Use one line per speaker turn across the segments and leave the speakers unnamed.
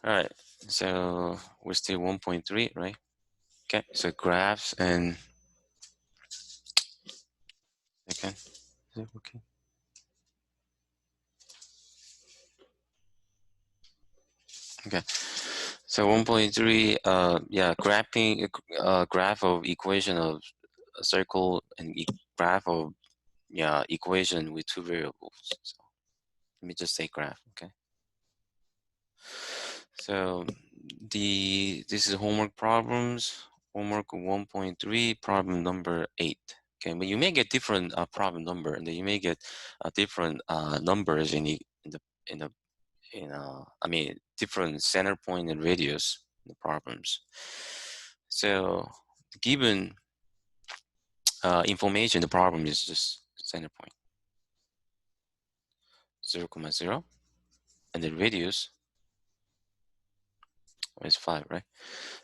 All right, so we're still 1.3, right? Okay, so graphs and okay, is it working? Okay, so 1.3, yeah, graphing, graph of equation of a circle and graph of equation with two variables. So let me just say graph, okay? So this is homework problems, homework 1.3, problem number 8. Okay, but you may get different problem number, and then you may get different numbers in the I mean different center point and radius in the problems. So given information, the problem is just center point 0, 0, and the radius is 5, right?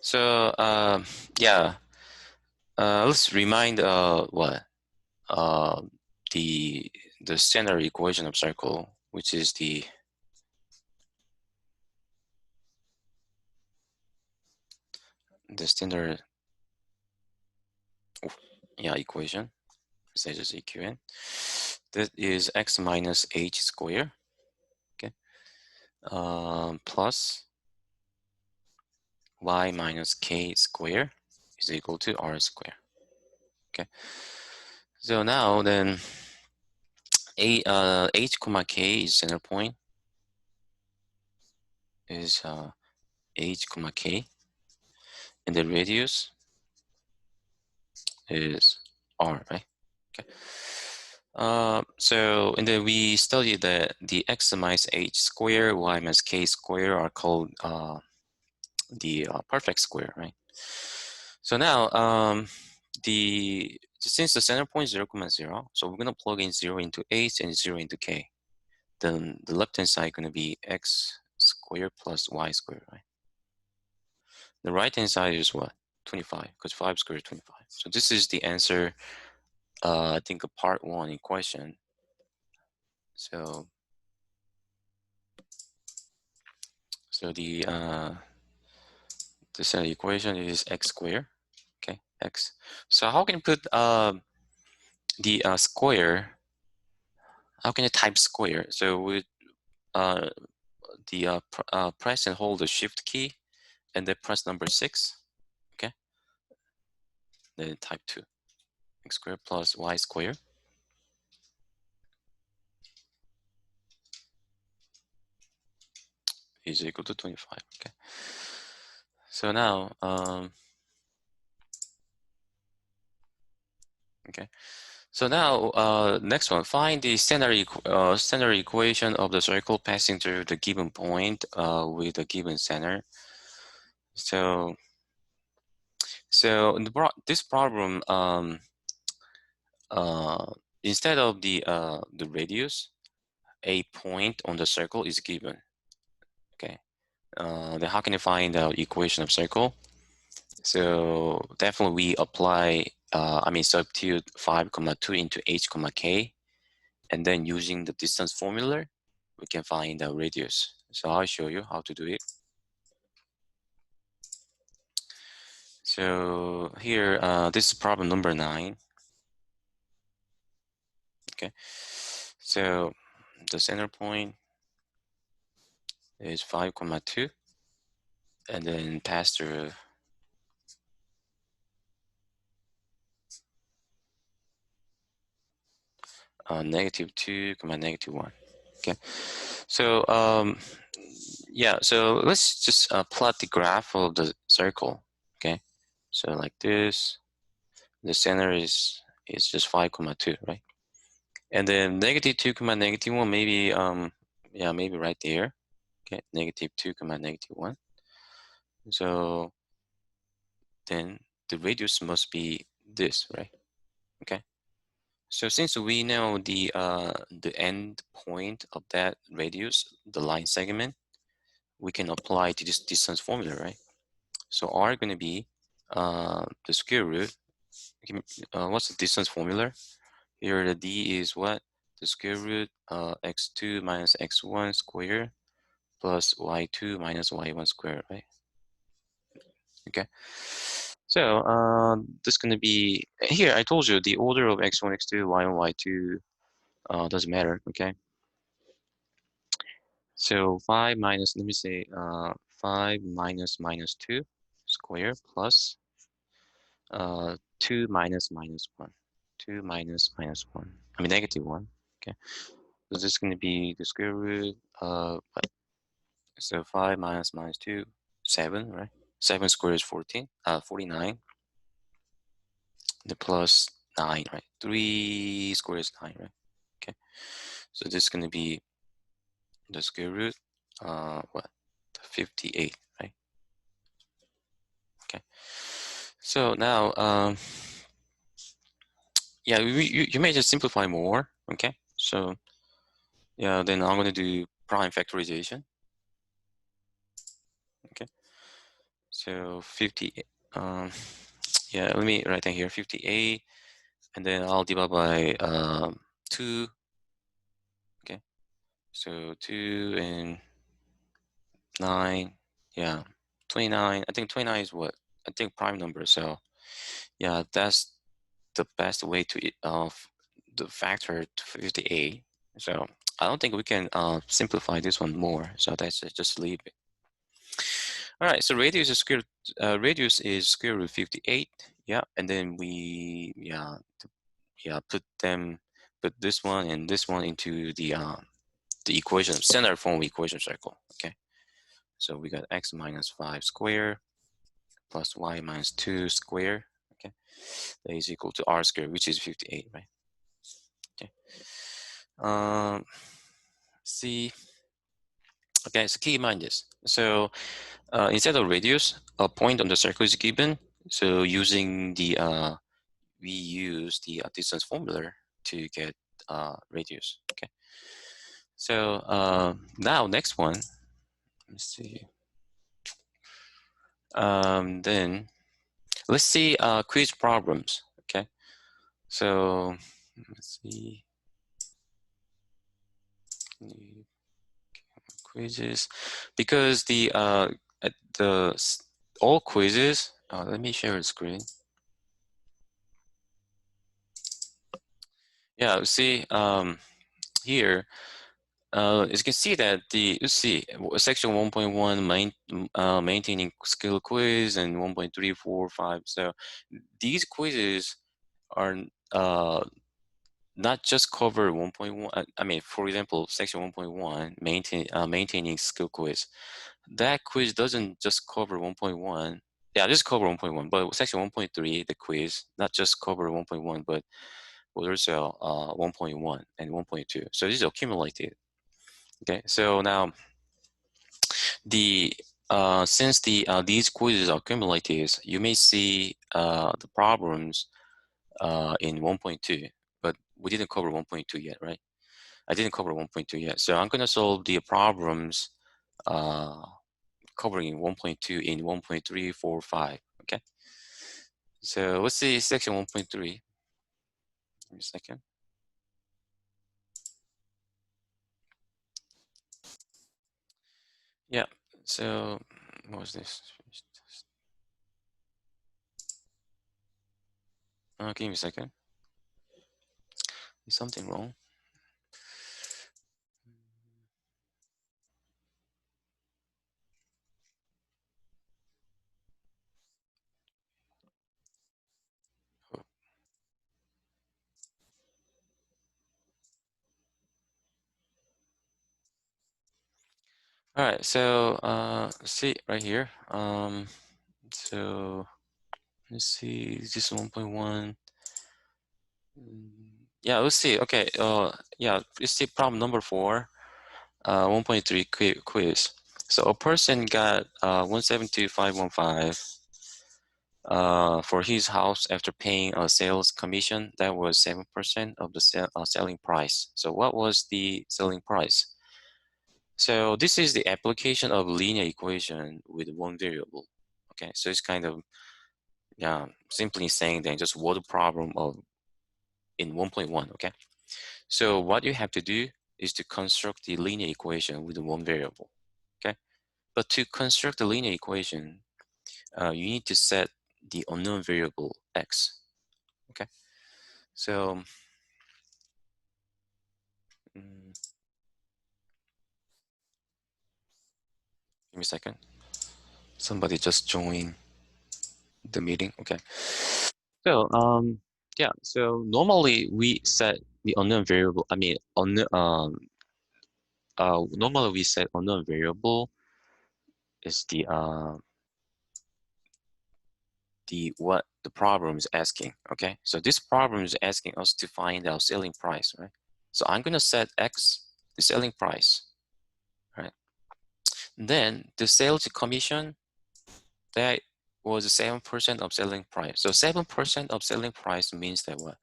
So yeah, let's remind what the standard equation of circle, which is the standard equation. Say just EQN. That is x minus h square, okay, plus y minus k square is equal to r square. Okay. So now then, h comma k is center point. Is h comma k, and the radius is r, right? Okay. So and then we studied that the x minus h square, y minus k square are called the perfect square, right? So now since the center point is 0, 0, so we're gonna plug in 0 into h and 0 into k. Then the left hand side gonna be x squared plus y squared, right? The right hand side is what? 25, because 5 squared is 25. So this is the answer, I think, of part 1 in question. So the standard equation is x squared, okay, x. So how can you put the square? How can you type square? So with press and hold the shift key, and then press number 6, okay, then type 2, x squared plus y squared is equal to 25, okay. So now okay, so now next one, find the standard equation of the circle passing through the given point with a given center. So in this problem, instead of the radius, a point on the circle is given. Okay, then how can you find the equation of circle? So definitely we apply, substitute 5, 2 into h, k, and then using the distance formula, we can find the radius. So I'll show you how to do it. So here, this is problem number 9. Okay, so the center point is 5, 2, and then pass through -2, -1. Okay, so yeah, so let's just plot the graph of the circle. Okay, so like this, the center is just 5, 2, right? And then -2, -1, maybe maybe right there. Okay, -2, -1. So then the radius must be this, right? Okay. So since we know the end point of that radius, the line segment, we can apply to this distance formula, right? So r going to be the square root. What's the distance formula? Here the d is what? The square root x2 minus x1 squared plus y2 minus y1 squared, right? Okay. So this is going to be here. I told you the order of x1, x2, y1, y2 doesn't matter. Okay. So 5 minus, let me say 5 minus minus 2 square plus 2 minus minus 1. 2 minus minus 1. I mean negative 1. Okay. So this is going to be the square root of what? So 5 minus minus 2, 7, right? 7 squared is 49. The plus 9, right? 3 squared is 9, right? Okay. So this is going to be the square root, what? 58, right? Okay. So now, yeah, you may just simplify more, okay? So yeah, then I'm going to do prime factorization, okay? So 50, yeah, let me write down here 58, and then I'll divide by 2, okay? So 2 and 9, yeah, 29. I think 29 is what? I think prime number. So yeah, that's the best way to the factor to 58. So I don't think we can simplify this one more. So that's just leave it. All right. So radius is square root 58. Yeah, and then we put this one and this one into the equation standard form equation circle. Okay. So we got x minus 5 square plus y minus 2 square. Okay. That is equal to r squared, which is 58, right? Okay. See, okay, so keep in mind this. So instead of radius, a point on the circle is given. So using we use the distance formula to get radius. Okay. So now next one, let's see. Then let's see quiz problems. Okay. So let's see. Quizzes, because the all quizzes. Let me share the screen. Yeah, see here. As you can see that section 1.1 maintaining skill quiz and 1.345. So these quizzes are not just cover 1.1. I mean, for example, section 1.1 maintaining skill quiz. That quiz doesn't just cover 1.1. Yeah, just cover 1.1. But section 1.3, the quiz, not just cover 1.1, but also 1.1 and 1.2. So this is accumulated. Okay, so now since these quizzes are cumulative, you may see the problems in 1.2, but we didn't cover 1.2 yet, right? I didn't cover 1.2 yet, so I'm gonna solve the problems covering 1.2 in 1.345. Okay, so let's see section 1.3. Give me a second. Yeah, so what was this? Give me a second. Is something wrong? All right, so see right here. So let's see, is this 1.1? Yeah, let's see. Okay, yeah, let's see problem number 4, 1.3 quiz. So a person got 172,515 for his house after paying a sales commission that was 7% of the selling price. So what was the selling price? So this is the application of linear equation with one variable. Okay, so it's kind of simply saying that just word problem of in 1.1. Okay, so what you have to do is to construct the linear equation with one variable. But to construct the linear equation, you need to set the unknown variable x. Okay, so give me a second. Somebody just joined the meeting. Okay. So yeah. So normally we set the unknown variable. I mean, normally we set unknown variable is the what the problem is asking. Okay. So this problem is asking us to find our selling price, right? So I'm gonna set x the selling price, right? Then the sales commission, that was 7% of selling price. So 7% of selling price means that what?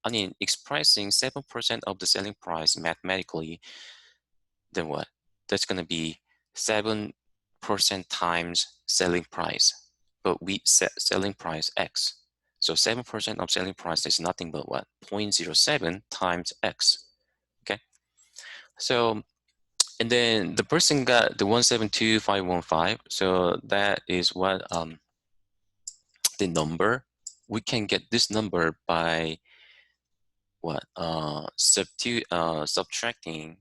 I mean, expressing 7% of the selling price mathematically, then what? That's going to be 7% times selling price. But we set selling price X. So 7% of selling price is nothing but what? 0.07 times X. Okay. So, and then the person got the 172,515. So that is what the number. We can get this number by what? Subtracting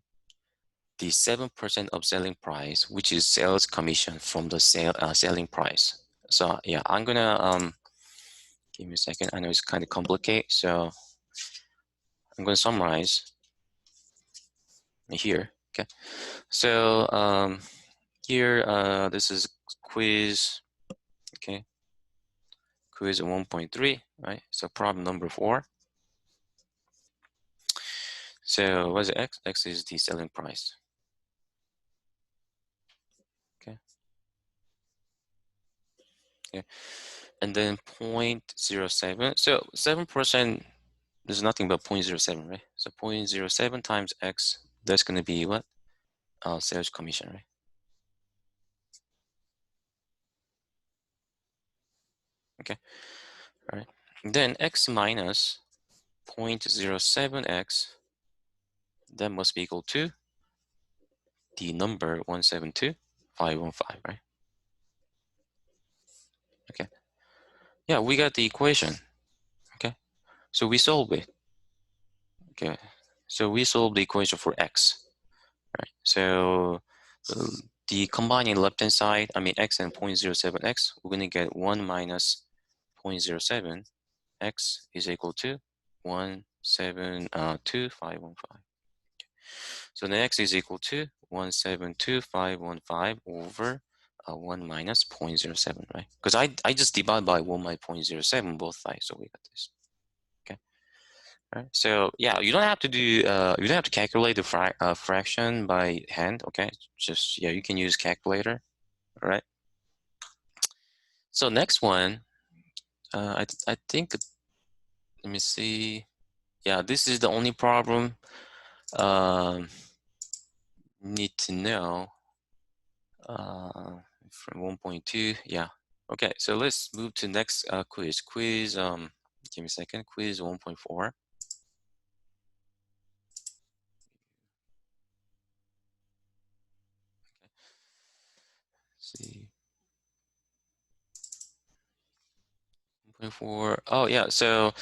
the 7% of selling price, which is sales commission from the selling price. So yeah, I'm gonna give me a second. I know it's kind of complicated, so I'm gonna summarize here. Okay, so here this is quiz. Okay, quiz 1.3, right? So problem number 4. So what is X? X is the selling price. Okay. Okay. And then 0.07. So 7% is nothing but 0.07, right? So 0.07 times X, that's going to be what? Sales commission, right? Okay. All right. Then X minus 0.07X, that must be equal to the number 172,515, right? Okay. Yeah, we got the equation. Okay. So we solve it. Okay. So we solve the equation for X. Right. So the combining left hand side, I mean X and 0.07X, we're going to get 1 minus 0.07 X is equal to 172,515. So the X is equal to 172,515 over 1 minus 0.07, right? Because I just divide by 1 minus 0.07 both sides, so we got this. Okay. Right. So yeah, you don't have to do you don't have to calculate the fraction by hand. Okay, just yeah, you can use calculator. All right. So next one, I think let me see. Yeah, this is the only problem need to know from 1.2. Yeah. Okay, so let's move to next quiz. Give me a second. Quiz 1.4. See. 1.4. Oh yeah. So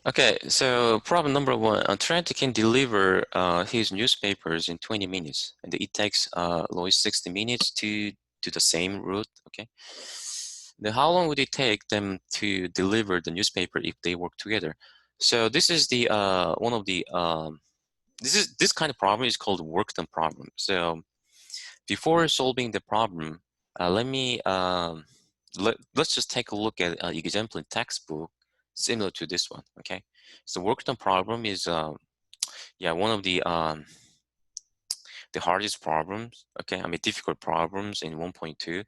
okay. So problem number 1. Trent can deliver his newspapers in 20 minutes, and it takes Lois 60 minutes to do the same route. Okay. Then how long would it take them to deliver the newspaper if they work together? So this is the one of the this kind of problem is called work done problem. So before solving the problem, let me let's just take a look at an example in textbook similar to this one. Okay, so work done problem is yeah, one of the hardest problems. Okay, I mean difficult problems in 1.2.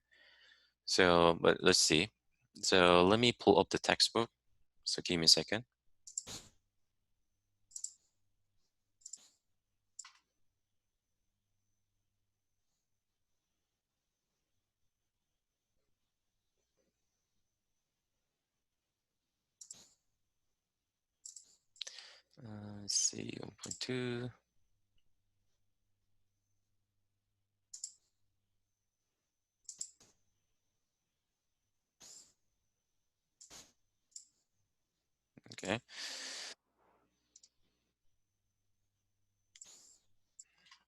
So but let's see. So let me pull up the textbook. So give me a second. Let's see, 1.2.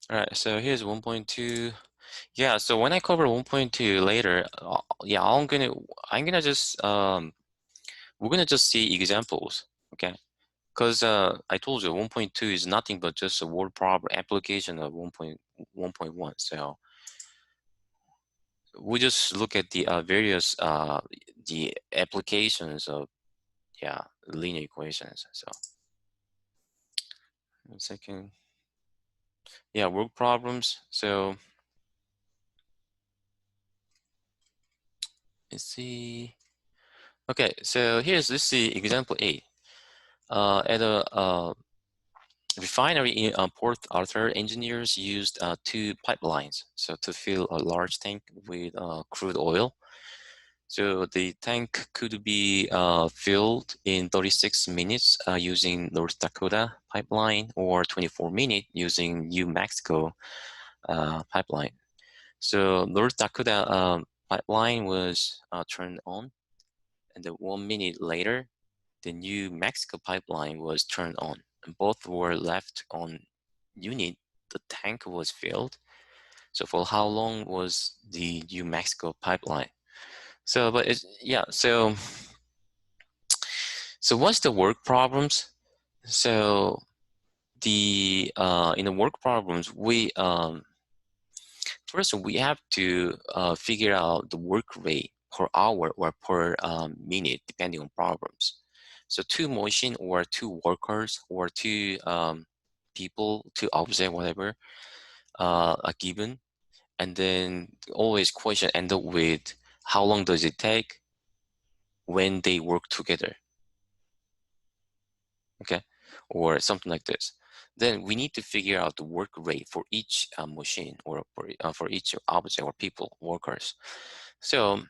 All right, so here's 1.2. Yeah, so when I cover 1.2 later, yeah, I'm gonna just we're gonna just see examples, okay? Because I told you 1.2 is nothing but just a word problem application of 1.1. So we just look at the various the applications of, yeah, linear equations. So 1 second. Yeah, work problems. So let's see. Okay, so let's see example A. At a refinery in Port Arthur, engineers used two pipelines so to fill a large tank with crude oil. So the tank could be filled in 36 minutes using North Dakota pipeline, or 24 minutes using New Mexico pipeline. So North Dakota pipeline was turned on, and then 1 minute later, the New Mexico pipeline was turned on. And both were left on unit. The tank was filled. So for how long was the New Mexico pipeline? So, but it's, yeah, so what's the work problems? So the in the work problems, we first we have to figure out the work rate per hour or per minute, depending on problems. So two machine or two workers or two people, two object, whatever, are given, and then always question end up with how long does it take when they work together, okay, or something like this. Then we need to figure out the work rate for each machine or for each object or people, workers. So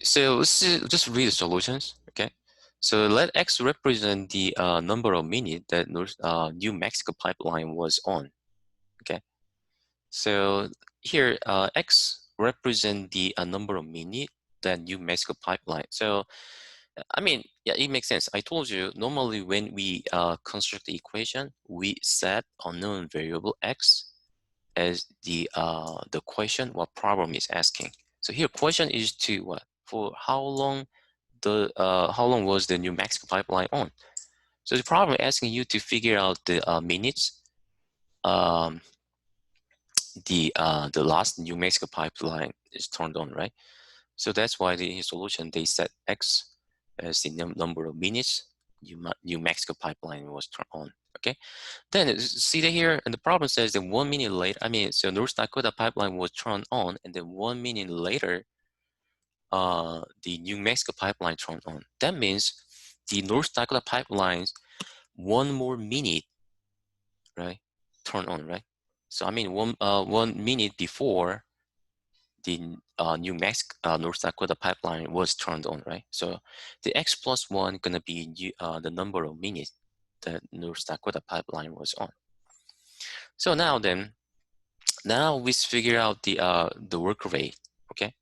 so let's just read the solutions, okay? So let X represent the number of minutes that New Mexico pipeline was on, okay? So here, X represent the number of minutes that New Mexico pipeline. So I mean, yeah, it makes sense. I told you, normally when we construct the equation, we set unknown variable X as the question what problem is asking. So here question is to what? For how long was the New Mexico pipeline on? So the problem asking you to figure out the minutes um, the last New Mexico pipeline is turned on, right? So that's why the solution they set X as the number of minutes New Mexico pipeline was turned on. Okay, then see that here, and the problem says that 1 minute later, I mean, so North Dakota pipeline was turned on, and then 1 minute later, the New Mexico pipeline turned on. That means the North Dakota pipelines 1 more minute, right, turn on, right? So I mean, 1 minute before the New Mexico North Dakota pipeline was turned on, right? So the X plus 1 gonna be the number of minutes that North Dakota pipeline was on. So now we figure out the work rate, okay?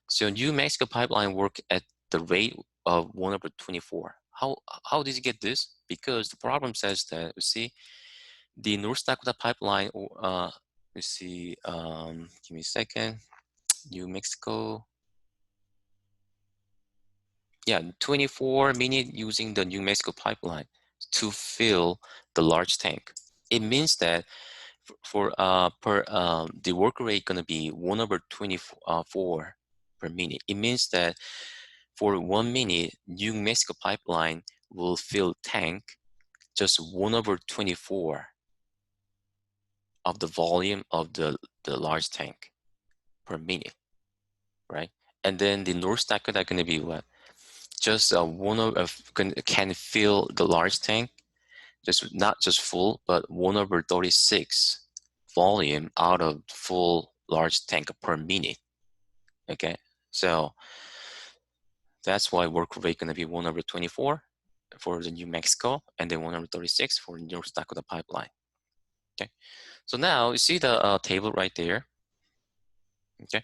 So New Mexico pipeline work at the rate of 1/24. How did you get this? Because the problem says that, you see, the North Dakota pipeline, let's see, give me a second, New Mexico, yeah, 24 minutes using the New Mexico pipeline to fill the large tank. It means that the work rate gonna be 1/24 per minute. It means that for 1 minute, New Mexico pipeline will fill tank just 1/24 of the volume of the large tank per minute, right? And then the North Dakota gonna be what? Just can fill the large tank, just not just full, but 1/36 volume out of full large tank per minute. Okay, so that's why work rate gonna be 1/24 for the New Mexico, and then 1/36 for North Dakota pipeline. Okay, so now you see the table right there. Okay,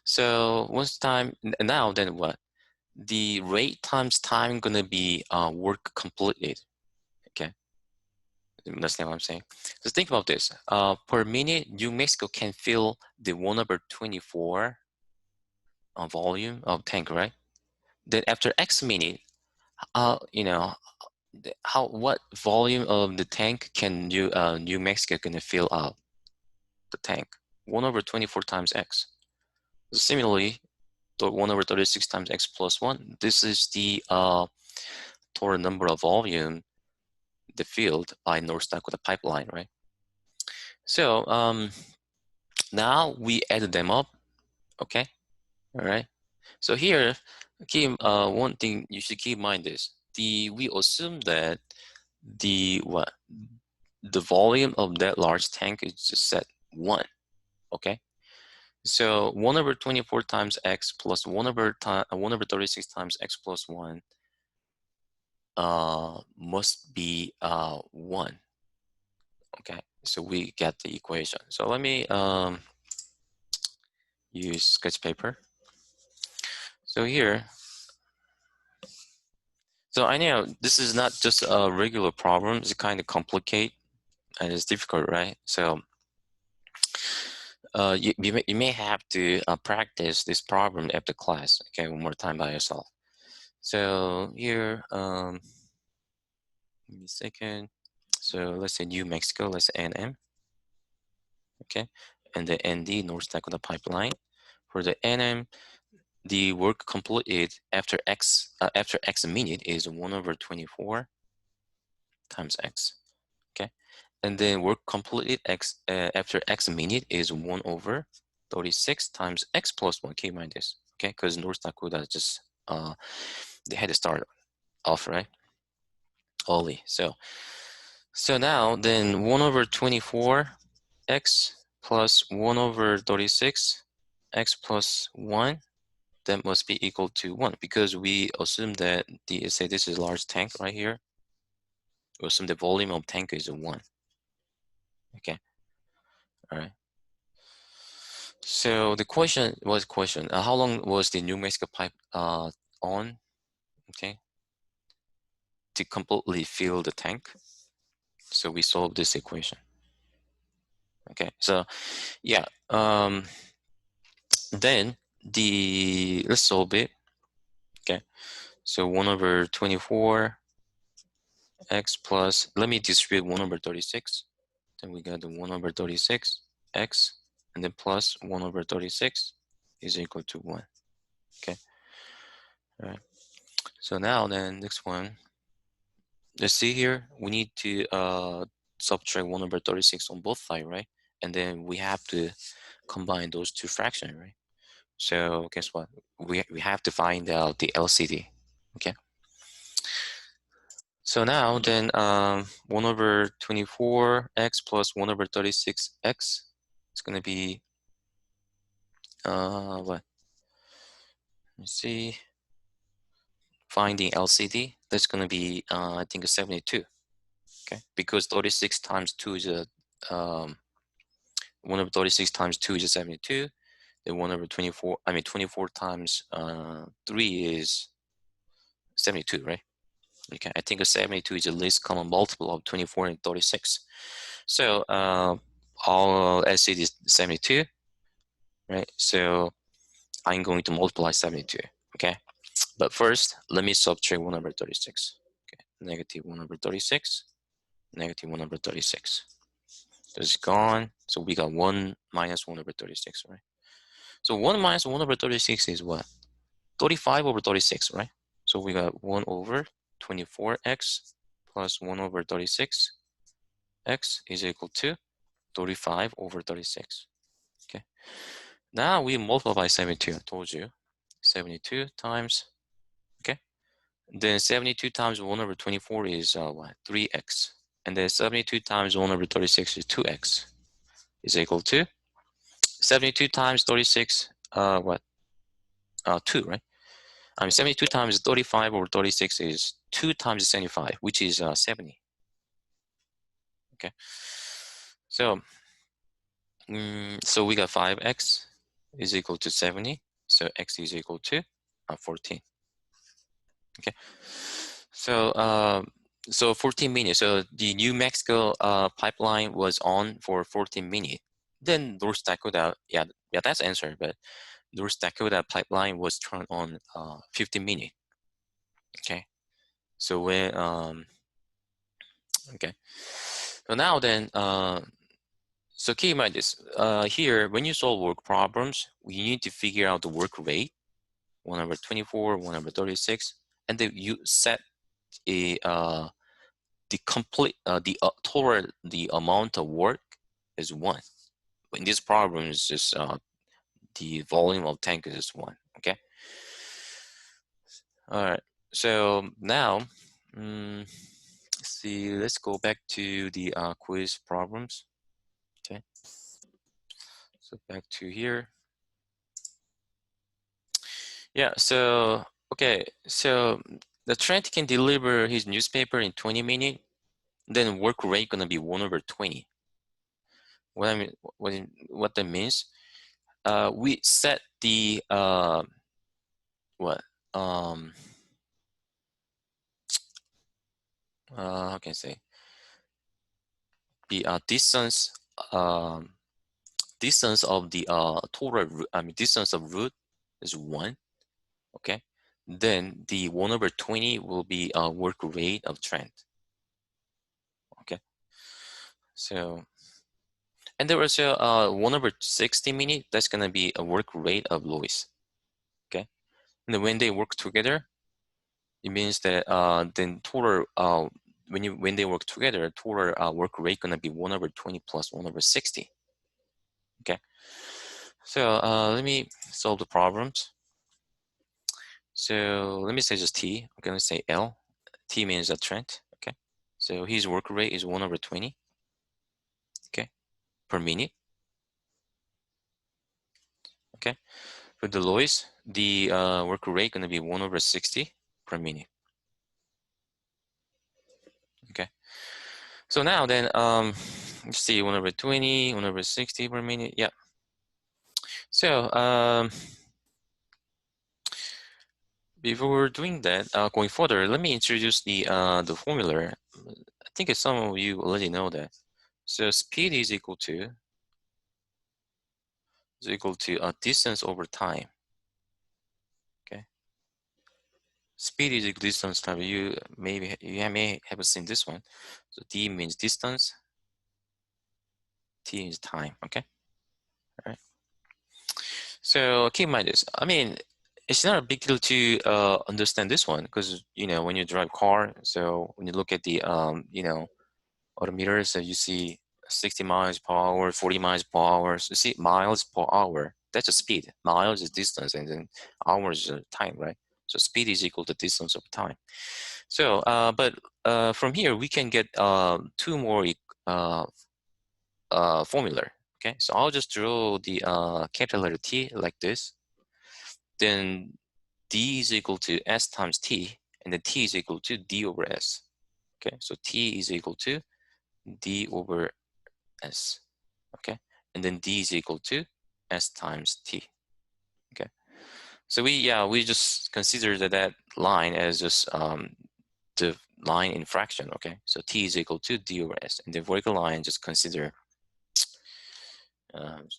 so once time now, then what? The rate times time gonna be work completed. Okay, understand what I'm saying? So think about this. Per minute, New Mexico can fill the 1/24 volume of tank, right? Then after X minute, you know, what volume of the tank can New Mexico gonna fill out the tank? 1/24 times X. Similarly, 1/36 times X plus 1. This is the total number of volume the field by North Dakota pipeline, right? So now we add them up, okay? All right. So here, one thing you should keep in mind is we assume that the volume of that large tank is just set 1, okay? So 1/24 times X plus 1/36 times X plus 1 must be 1. Okay, so we get the equation. So let me use sketch paper. So here, so I know this is not just a regular problem. It's kind of complicated and it's difficult, right? So you may have to practice this problem after class, okay, one more time by yourself. So here, give me a second. So let's say New Mexico, let's say NM, okay, and the ND, North Dakota Pipeline. For the NM, the work completed after X minute is 1/24 times X, okay, and then work completed after X minute is 1/36 times X plus 1. Keep in mind this, okay, because North Dakota just they had to start off right early. So now then 1/24 X plus 1/36 X plus 1, that must be equal to 1 because we assume that say this is a large tank right here. We assume the volume of tank is 1. Okay. All right. So the question was how long was the New Mexico pipe on? Okay. To completely fill the tank. So we solve this equation. Okay. So yeah. Then let's solve it. Okay. So 1/24 X plus, let me distribute 1/36. Then we got the 1/36 X and then plus 1/36 is equal to 1. Okay. All right. So now then next one, let's see here, we need to subtract 1/36 on both sides, right? And then we have to combine those two fractions, right? So guess what? We have to find out the LCD. Okay. So now then 1/24 X plus 1/36 X is going to be what? Let me see. Finding LCD, that's going to be I think a 72. Okay, because 36 times 2 is a 1/36 times 2 is a 72. Then 1/24, I mean 24 times 3 is 72, right? Okay, I think a 72 is the least common multiple of 24 and 36. So all LCD is 72, right? So I'm going to multiply 72. Okay, but first let me subtract 1/36. Okay, negative 1/36, negative 1/36. This is gone. So we got 1 minus 1/36, right? So 1 minus 1/36 is what? 35/36, right? So we got 1/24x plus 1/36. X is equal to 35/36. Okay. Now we multiply by 72. I told you. 72 times, okay. Then 72 times 1/24 is what? 3x. And then 72 times 1/36 is 2x. Is equal to 72 times 36, what? 2, right? I mean, 72 times 35/36 is 2 times 75, which is 70. Okay. So, so we got 5x is equal to 70. So x is equal to 14. Okay. So So 14 minutes. So the New Mexico pipeline was on for 14 minutes. Then North Dakota, yeah, that's the answer. But North Dakota pipeline was turned on 15 minutes. Okay. So when okay. So now then, so keep in mind this. Here, when you solve work problems, we need to figure out the work rate, 1/24, 1/36, and then you set a the complete total the amount of work is 1. In this problem, it's just the volume of tank is just 1. Okay. All right. So now, let's see. Let's go back to the quiz problems. Okay. So back to here. Yeah. So okay. So the Trent can deliver his newspaper in 20 minutes. Then work rate gonna be 1/20. What I mean, what that means? We set the what how can I say the distance distance of the total distance of route is 1. Okay, then the 1/20 will be work rate of Trent. Okay, so and there was a 1/60 minute, that's gonna be a work rate of Lois. Okay, and then when they work together, it means that then total when they work together, total work rate gonna be 1/20 plus 1/60. Okay, so let me solve the problems. So let me say just T. I'm gonna say L. T means a Trent. Okay, so his work rate is 1/20. Okay, per minute. Okay, for the Lois, the work rate gonna be 1/60 per minute. Okay, so now then let's see, 1/20, 1/60 per minute. Yeah. So before doing that, going further, let me introduce the formula. I think some of you already know that. So speed is equal to distance over time. Okay. Speed is equal to distance time. You may have seen this one. So d means distance, t is time. Okay. All right. So keep in mind this. I mean, it's not a big deal to understand this one because when you drive car. So when you look at the odometer, so you see 60 miles per hour, 40 miles per hour. So you see miles per hour. That's a speed. Miles is distance, and then hours is time, right? So speed is equal to distance over time. So, but from here we can get 2 more formula. Okay, so I'll just draw the capital letter T like this. Then D is equal to S times T, and then T is equal to D over S. Okay, so T is equal to D over S. Okay, and then D is equal to S times T. Okay, so we just consider that line as just the line in fraction. Okay, so T is equal to D over S, and the vertical line just consider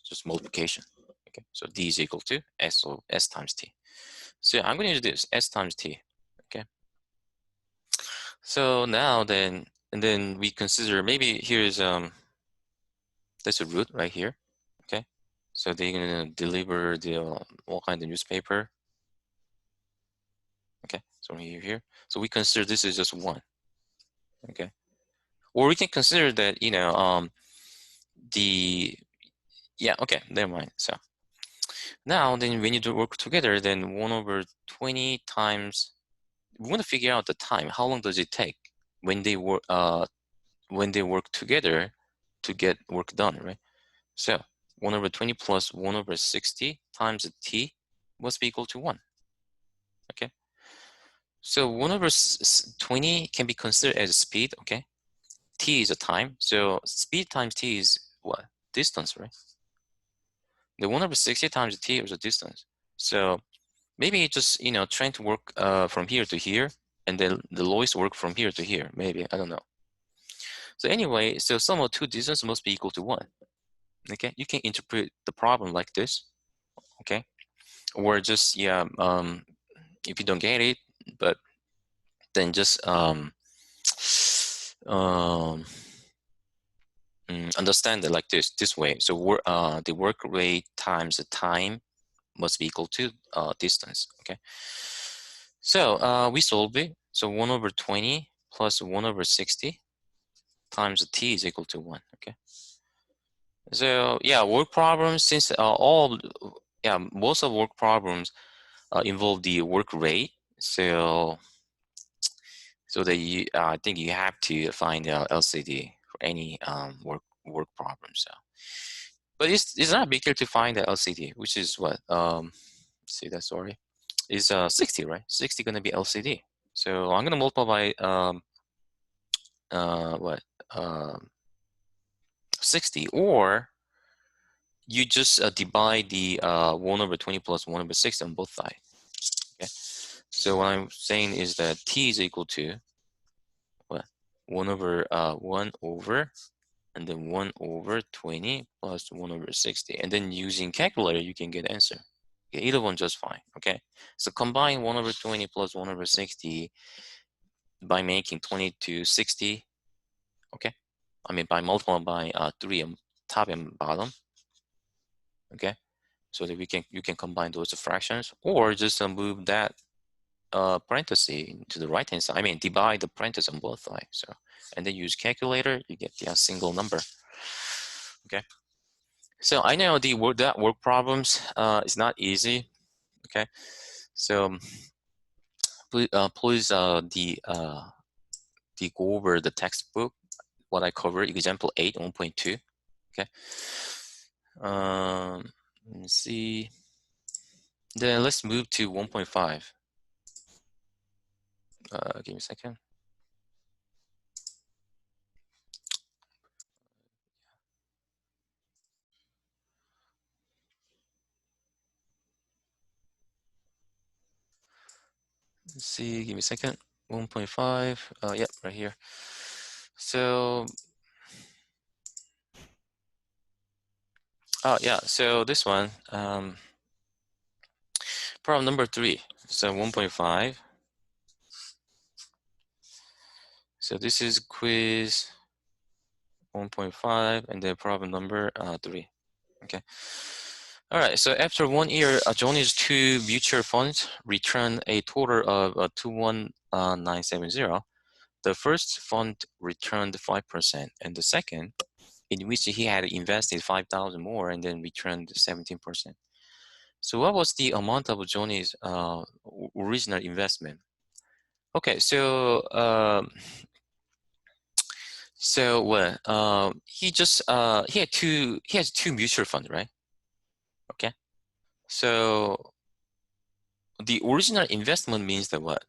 just multiplication. Okay, so D is equal to S times T. So I'm going to use this S times T. Okay, so now then, and then we consider maybe here's there's a root right here. Okay, so they're gonna deliver the all kind of newspaper. Okay, so here. So we consider this is just 1. Okay, or we can consider that okay, never mind. So now then when you do work together, then 1/20 times. We want to figure out the time. How long does it take when they work together to get work done, right? So 1/20 plus 1/60 times the t must be equal to 1. Okay. So 1/20 can be considered as speed. Okay. T is a time. So speed times t is what? Distance, right? The 1/60 times t is a distance. So maybe just trying to work from here to here. and then the lowest work from here to here, maybe, I don't know. So anyway, so sum of two distances must be equal to 1. Okay, you can interpret the problem like this. Okay, or just, yeah, if you don't get it, but then just understand it like this way. So the work rate times the time must be equal to distance. Okay, so we solve it. So 1 over 20 plus 1 over 60 times the t is equal to 1. Okay, so yeah, work problems, since most of work problems involve the work rate, so that I think you have to find LCD for any work problem. So, but it's not a big deal to find the LCD, which is what see that, sorry, is 60, right? 60 gonna be LCD. So I'm gonna multiply by what 60, or you just divide the 1 over 20 plus 1 over 6 on both sides. Okay. So what I'm saying is that t is equal to what 1 over 1 over, and then 1 over 20 plus 1 over 60, and then using calculator you can get answer. Okay, either one just fine. Okay, so combine 1 over 20 plus 1 over 60 by making 20 to 60. Okay, I mean by multiplying by 3 on top and bottom. Okay, so that you can combine those fractions, or just move that parenthesis to the right hand side. I mean divide the parenthesis on both sides. So, and then use calculator, you get the single number. Okay, so I know the work problems is not easy. Okay, so please go over the textbook, what I covered, example 8 1.2. Okay, let's see, then let's move to 1.5. Give me a second. Let's see, give me a second. 1.5, yep, right here. So yeah, so this one, problem number 3, so 1.5. So this is quiz 1.5, and then problem number 3. Okay. All right. So after 1 year, Johnny's 2 mutual funds returned a total of 21970. The first fund returned 5%, and the second, in which he had invested 5,000 more and then returned 17%. So what was the amount of Johnny's original investment? Okay, so what? He has 2 mutual funds, right? Okay, so the original investment means that what?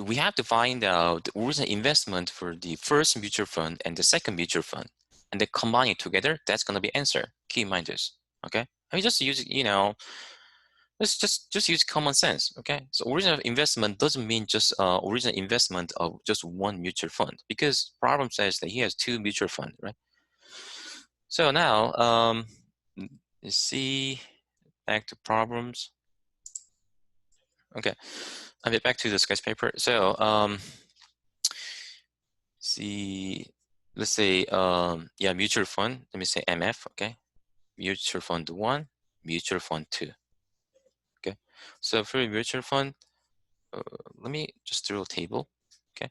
We have to find out the original investment for the first mutual fund and the second mutual fund, and then combine it together. That's going to be answer. Keep in mind this. Okay, I mean just use, let's just use common sense. Okay, so original investment doesn't mean just original investment of just one mutual fund, because problem says that he has 2 mutual funds, right? So now let's see, back to problems. Okay, I mean back to the sketch paper. So see, let's say yeah, mutual fund, let me say MF. Okay, mutual fund 1, mutual fund 2. Okay, so for mutual fund, let me just draw a table. Okay,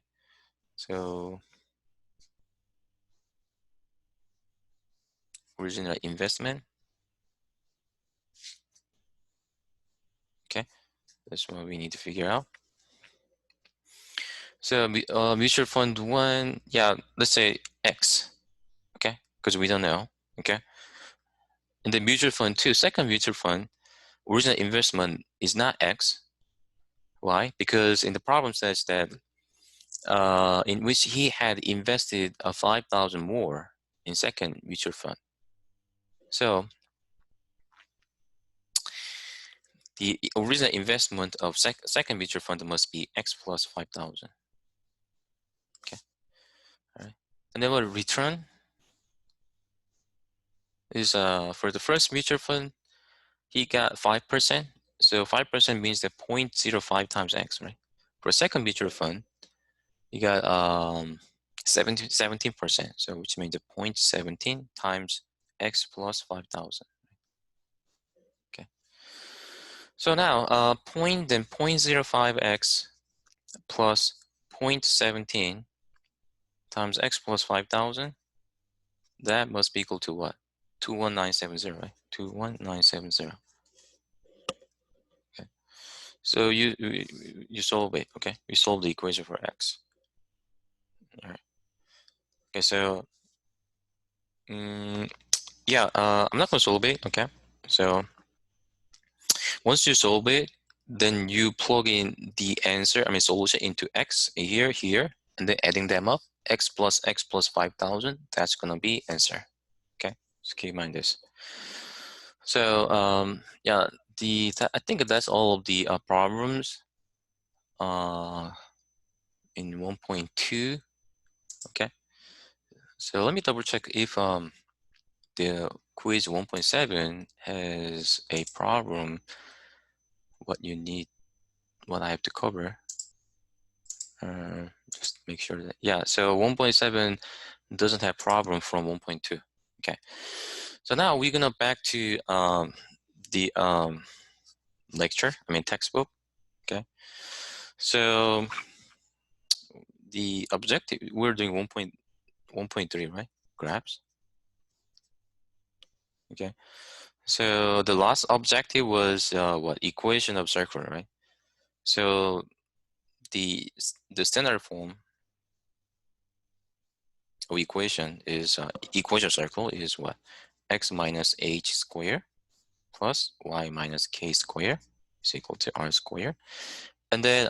so original investment. Okay, that's what we need to figure out. So mutual fund 1, yeah, let's say X. Okay, because we don't know. Okay, and the mutual fund 2, second mutual fund, original investment is not X. Why? Because in the problem says that in which he had invested 5,000 more in second mutual fund. So the original investment of second mutual fund must be X plus 5,000. Okay, all right. And then what return is for the first mutual fund, he got 5%. So 5% means that 0.05 times X, right? For a second mutual fund, you got 17%. So which means the 0.17 times X plus 5,000. Okay. So now then 0.05X plus 0.17 times X plus 5,000, that must be equal to what? 21970, right? 21970. Okay. So you solve it, okay? You solve the equation for X. All right. Okay, so yeah, I'm not gonna solve it, okay? So once you solve it, then you plug in the answer, solution into X here, and then adding them up, X plus 5,000, that's gonna be answer, okay? Just keep in mind this. So yeah, I think that's all of the problems in 1.2, okay? So let me double check if the quiz 1.7 has a problem, what I have to cover. Just make sure that, yeah, so 1.7 doesn't have problem from 1.2. Okay, so now we're gonna back to the lecture, textbook. Okay, so the objective, we're doing 1.3, right? Graphs. Okay, so the last objective was what? Equation of circle, right? So the standard form of equation is equation circle is what? X minus h squared plus y minus k squared is equal to r squared. And then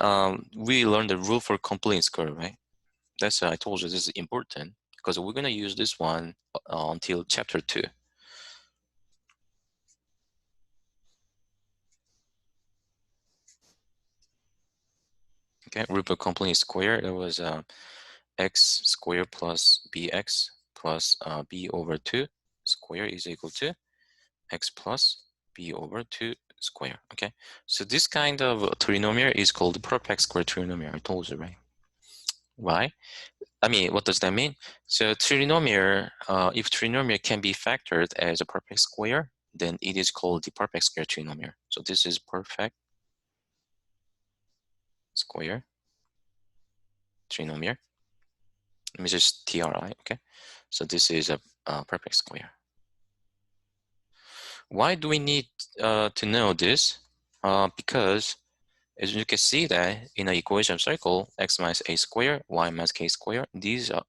we learned the rule for completeness curve, right? That's I told you this is important because we're gonna use this one until chapter 2. Okay, rule for completeness square, it was x squared plus bx plus b over 2 square is equal to x plus b over 2 square. Okay, so this kind of trinomial is called the perfect square trinomial. I told you, right? Why? What does that mean? So trinomial, if trinomial can be factored as a perfect square, then it is called the perfect square trinomial. So this is perfect square trinomial. Let me just TRI, okay? So this is a perfect square. Why do we need to know this? Because as you can see that in the equation circle, x minus a squared, y minus k squared, these are,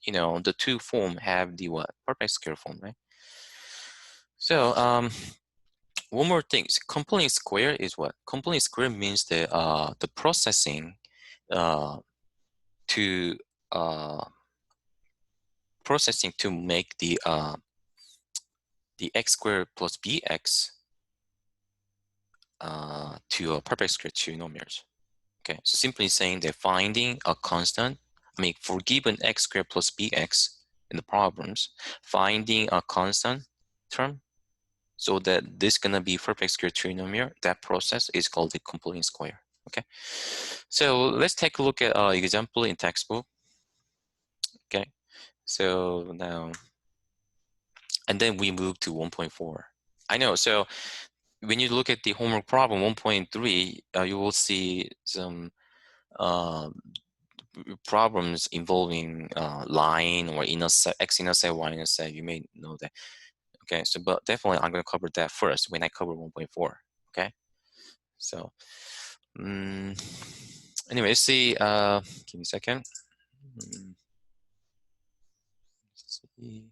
the two form have the what? Perfect square form, right? So one more thing, complete square is what? Complete square means that the processing to make the x squared plus bx to a perfect square trinomials. Okay, so simply saying that finding a constant, for given x squared plus bx in the problems, finding a constant term so that this gonna be perfect square trinomial, that process is called the complete square. Okay, so let's take a look at an example in textbook. Okay, so now, and then we move to 1.4. I know, so when you look at the homework problem 1.3, you will see some problems involving line or intercept, x intercept, y intercept. You may know that. Okay, so but definitely I'm going to cover that first when I cover 1.4. Okay, so anyway, let's see. Give me a second. Let's see.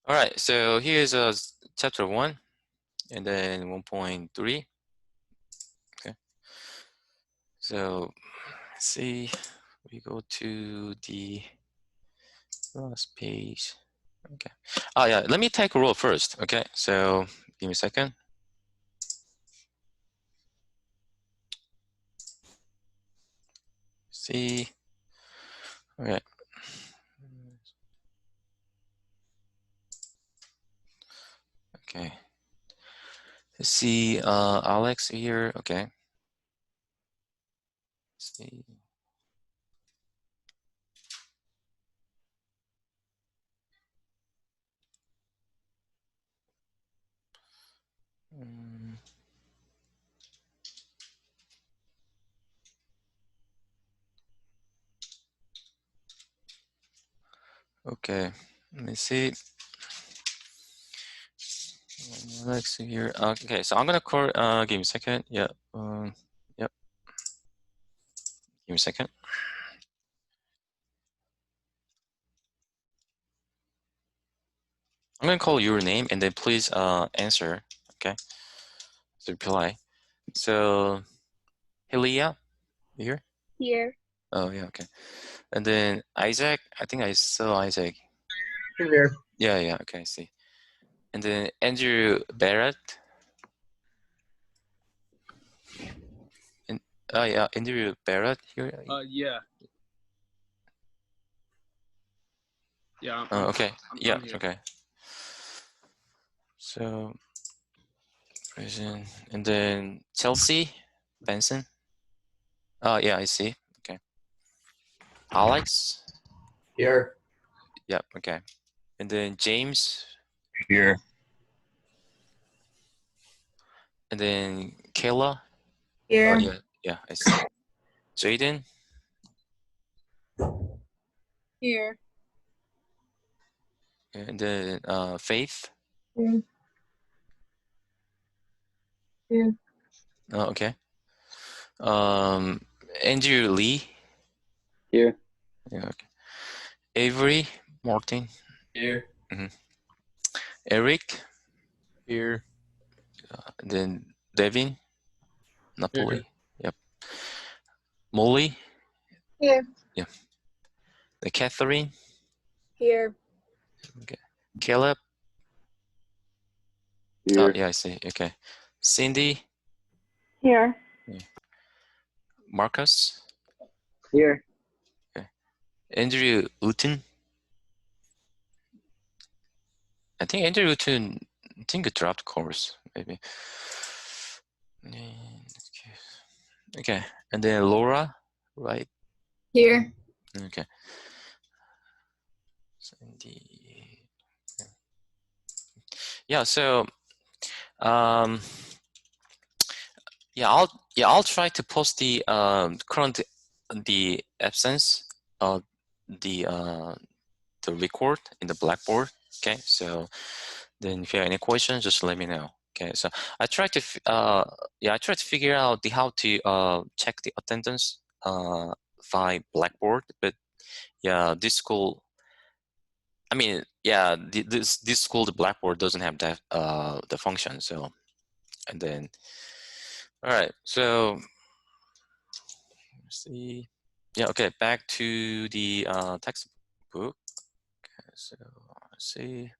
All right, so here's chapter 1 and then 1.3. Okay, so let's see. We go to the last page. Okay. Oh yeah, let me take a roll first. Okay, so give me a second. see. Okay. Okay. Let's see, Alex here. Okay. Let's see. Okay. Let me see. Alex here. Okay, so I'm gonna call. Give me a second. Yeah. Yep. Give me a second. I'm gonna call your name and then please answer. Okay. So reply. So Helia, you here?
Here.
Oh yeah. Okay. And then Isaac. I think I saw Isaac.
Here.
Yeah. Yeah. Okay. I see. And then Andrew Barrett. And yeah, Andrew Barrett here.
Yeah. Yeah.
Okay. Yeah.
I'm here.
Okay. So, and then Chelsea Benson. Oh yeah, I see. Okay. Alex.
Here.
Yep. Okay. And then James.
Here.
And then Kayla.
Here.
Oh yeah. Yeah, I see. Jaden.
Here.
And then Faith.
Here. Here.
Oh, okay. Andrew Lee.
Here.
Yeah. Okay. Avery Martin.
Here.
Eric.
Here.
And then Devin Napoli.
Here.
Yep. Molly.
Here.
Yeah. The Catherine.
Here.
Okay. Caleb.
Here.
Oh yeah, I see. Okay. Cindy.
Here.
Marcus.
Here.
Andrew Uten. I think Andrew Uten. I think it dropped course maybe. Okay. And then Laura, right?
Here.
Okay. Cindy. Yeah. So, I'll try to post the current the absence of the record in the Blackboard. Okay. So then if you have any questions, just let me know. Okay. So I tried to I tried to figure out how to check the attendance via Blackboard, but yeah, this school. I mean, yeah, this school, the Blackboard doesn't have that the function. So, and then, all right. So, let's see. Yeah. Okay. Back to the textbook. Okay, so let's see.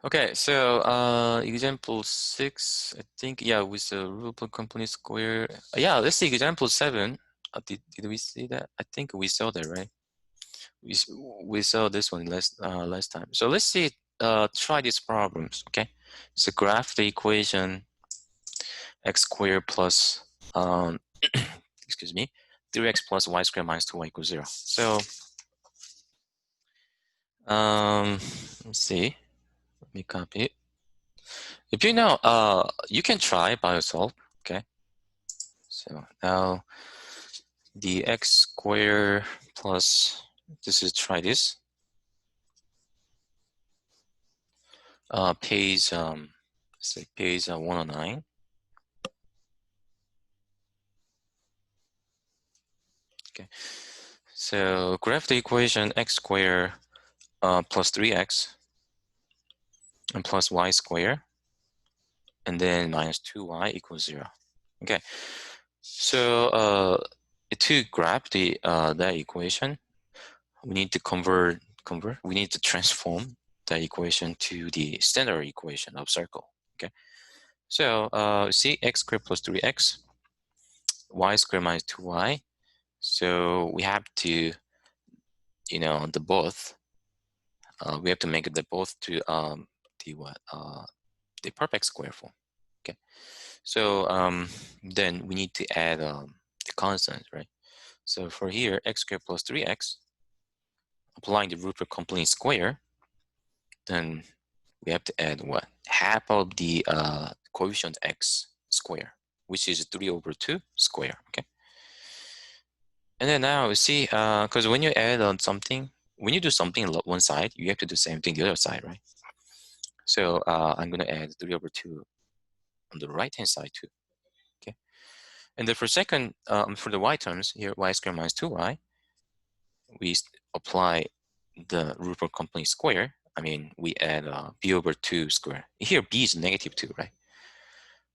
Okay, so example 6, I think, yeah, with the rule company square. Yeah, let's see example 7. Did we see that? I think we saw that, right? We saw this one last time. So let's see. Try these problems. Okay, so graph the equation x squared plus excuse me, 3x plus y squared minus 2y equals 0. So let's see. Let me copy it. If you know, you can try by yourself. Okay. So now the x squared plus, this is try this. Page say page 109. Okay. So graph the equation x squared plus 3x and plus y squared, and then minus 2y equals 0. Okay. So to graph the that equation, we need to we need to transform the equation to the standard equation of circle. Okay, so see x squared plus 3x, y squared minus 2y. So we have to, the both. We have to make the both to the perfect square form. Okay, so then we need to add the constants, right? So for here, x squared plus 3x, applying the root per complete square, then we have to add what? Half of the coefficient x square, which is 3/2 square. Okay. And then now you see, because when you add on something, when you do something on one side, you have to do the same thing the other side, right? So I'm going to add 3/2 on the right hand side too. Okay. And then for second, for the y terms here, y squared minus 2y, we apply the root per complete square. I mean, we add b/2 square. Here, b is -2, right?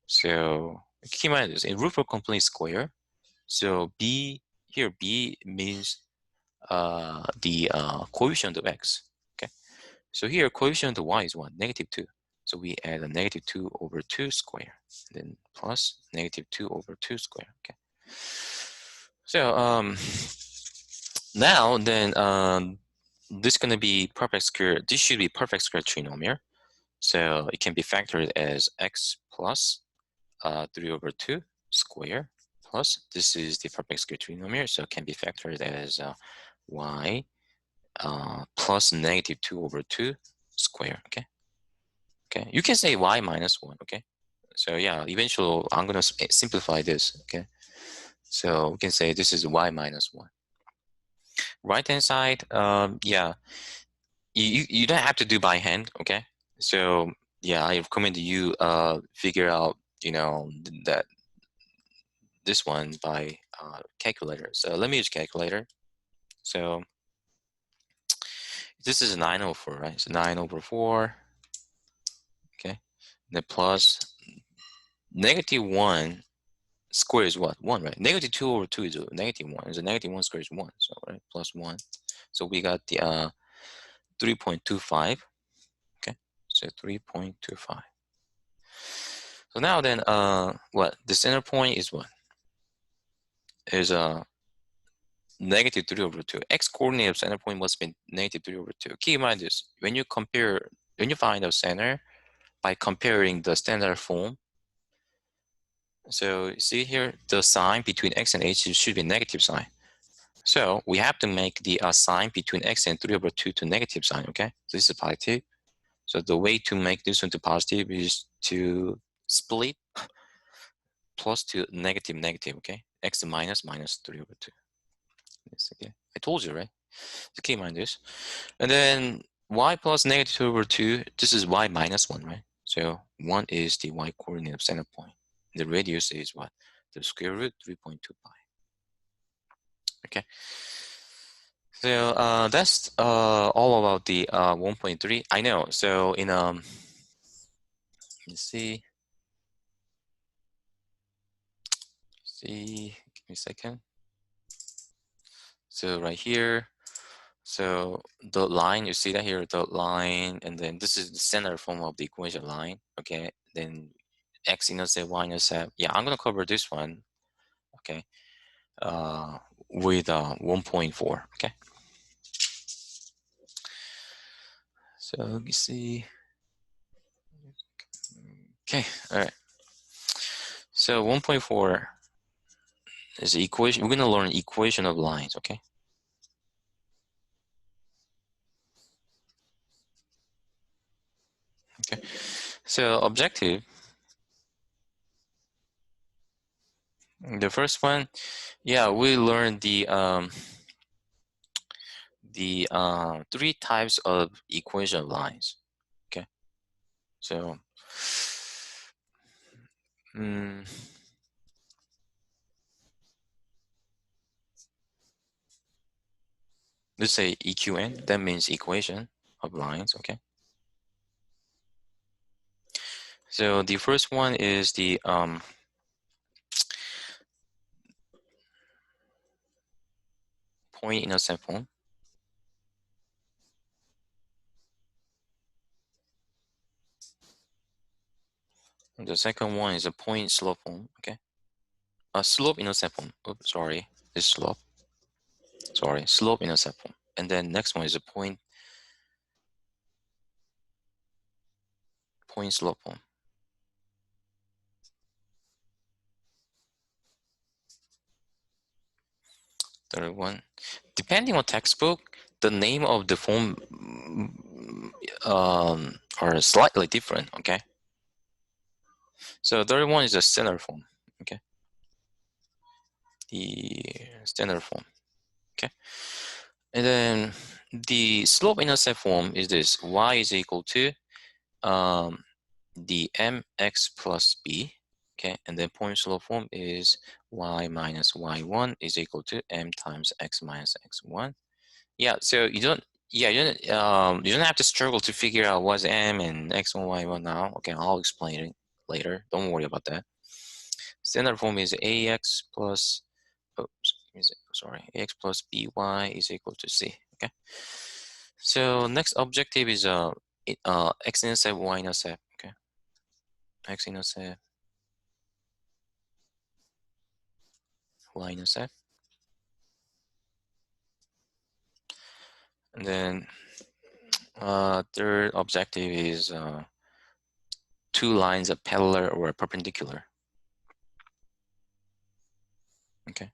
So keep in mind this, in root per complete square. So b here, b means the coefficient of x. Okay. So here, coefficient of y is what? -2. So we add a -2/2 square, then plus -2/2 square. Okay. So now then this is going to be perfect square. This should be perfect square trinomial. So it can be factored as x plus 3/2 square plus, this is the perfect square trinomial, so it can be factored as y plus -2/2 square. Okay. Okay. You can say y minus 1. Okay. So yeah, eventually I'm going to simplify this. Okay. So we can say this is y minus 1. Right hand side, yeah, you don't have to do by hand. Okay. So yeah, I recommend you figure out that this one by calculator. So let me use calculator. So this is 9/4, right? So 9/4. Okay. Then plus -1 square is what? 1, right? -2/2 is a -1. So -1 square is 1. So right, plus 1. So we got the 3.25. Okay. So 3.25. So now then what? The center point is what? Is -3/2. X coordinate of center point must be -3/2. Keep in mind this. When you find the center by comparing the standard form, so see here, the sign between x and h should be negative sign. So we have to make the sign between x and 3/2 to negative sign, okay? So this is positive. So the way to make this one to positive is to split plus to negative, negative, okay? X minus 3/2. Yes, okay. I told you, right? So keep in mind this. And then y plus -2/2, this is y minus 1, right? So 1 is the y coordinate of center point. The radius is what? The square root 3.2 pi. Okay. So that's all about the 1.3. I know. So in let's see. Give me a second. So right here. So the line, you see that here, the line, and then this is the standard form of the equation line. Okay. Then x intercept, y intercept. Yeah, I'm gonna cover this one. Okay. With 1.4. Okay. So let me see. Okay. All right. So 1.4 is the equation. We're gonna learn equation of lines. Okay. Okay. So objective. The first one, yeah, we learned the 3 types of equation of lines. Okay. So let's say EQN, that means equation of lines. Okay. So the first one is the point intercept form. The second one is a point slope form. Okay. A slope intercept form. Oops, sorry. This slope. Sorry, slope intercept form. And then next one is a point slope form. Third one. Depending on textbook, the name of the form are slightly different. Okay. So third one is a standard form. Okay. The standard form. Okay. And then the slope intercept form is this: y is equal to the mx plus b. Okay, and then point slope form is y minus y1 is equal to m times x minus x1. Yeah, so you don't have to struggle to figure out what's m and x1 y1 now. Okay, I'll explain it later. Don't worry about that. Standard form is ax plus ax plus by is equal to c. Okay. So next objective is x intercept, y intercept. Okay. X intercept, y intercept. And then third objective is two lines are parallel or perpendicular. Okay.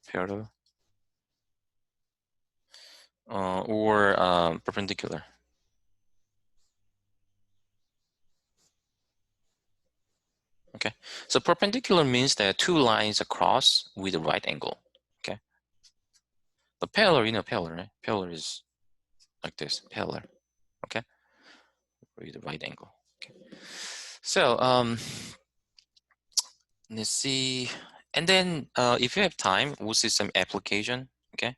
Parallel or perpendicular. Okay, so perpendicular means that two lines across with a right angle. Okay, the parallel, you know, parallel, right? Parallel is like this, parallel. Okay, with the right angle. Okay, so let's see, and then if you have time, we'll see some application. Okay,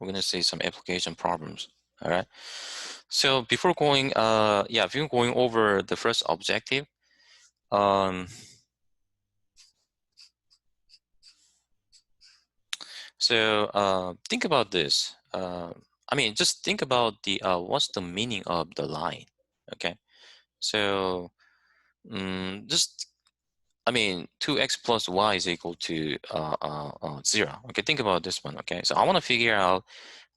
we're gonna see some application problems. All right. So before going, if you're going over the first objective, so think about this. I mean, just think about the what's the meaning of the line? Okay. So just, I mean, 2x plus y is equal to 0. Okay, think about this one. Okay, so I want to figure out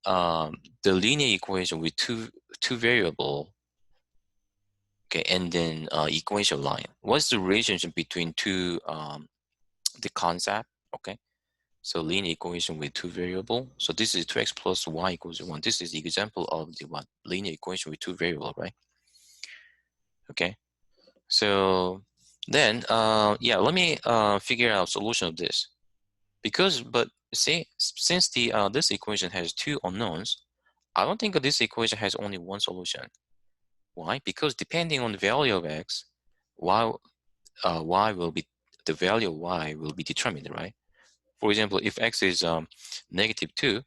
the linear equation with two variable. Okay, and then equation line. What's the relationship between two the concept? Okay, so linear equation with two variable. So this is 2x plus y equals 1. This is the example of the what linear equation with two variable, right? Okay, so then let me figure out solution of this. But see, since the this equation has two unknowns, I don't think this equation has only one solution. Why? Because depending on the value of x, y will be, the value of y will be determined, right? For example, if x is -2,